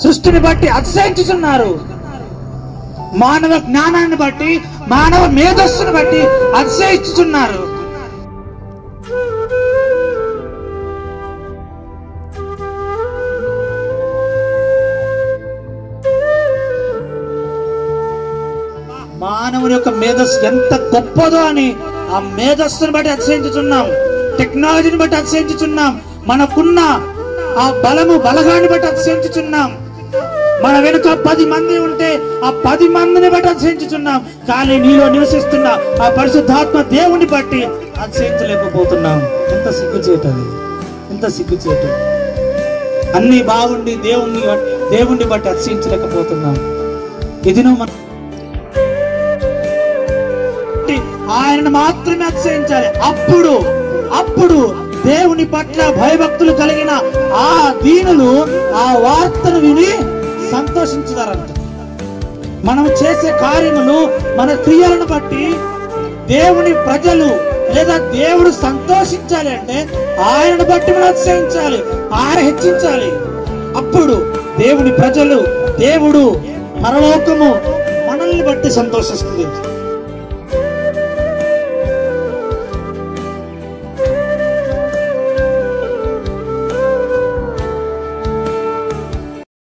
సృష్టిని బట్టి అతిశయించుచున్నారు. మానవ జ్ఞానాన్ని బట్టి, మానవ మేధస్సును బట్టి అతిశయించుచున్నారు. మానవుని యొక్క మేధస్సు ఎంత గొప్పదో అని ఆ మేధస్సును బట్టి అతిశయించుచున్నాం. టెక్నాలజీని బట్టి అతిశయించుచున్నాం. మనకున్న ఆ బలగాన్ని బట్టి అతిశయించుచున్నాం. మన వెనుక 10 మంది ఉంటే ఆ 10 మందిని బట్టి అతిశయించుచున్నాం. కానీ నీలో నివసిస్తున్న ఆ పరిశుద్ధాత్మ దేవుని బట్టి అతిశయించలేకపోతున్నాం. ఎంత సిగ్గుచేటు, ఎంత సిగ్గుచేటు. అన్ని బాగుండి దేవుణ్ణి బట్టి అతిశయించలేకపోతున్నాం. ఇది నువ్వు ఆయనను మాత్రమే అతిశయించాలి. అప్పుడు దేవుని పట్ల భయభక్తులు కలిగిన ఆ దీనులు ఆ వార్తను విని సంతోషించుతారంట. మనం చేసే కార్యములు, మన క్రియలను బట్టి దేవుని ప్రజలు లేదా దేవుడు సంతోషించాలి అంటే ఆయనను బట్టి మనం అతిశయించాలి, ఆయన హెచ్చించాలి. అప్పుడు దేవుని ప్రజలు, దేవుడు, పరలోకము మనల్ని బట్టి సంతోషిస్తుంది.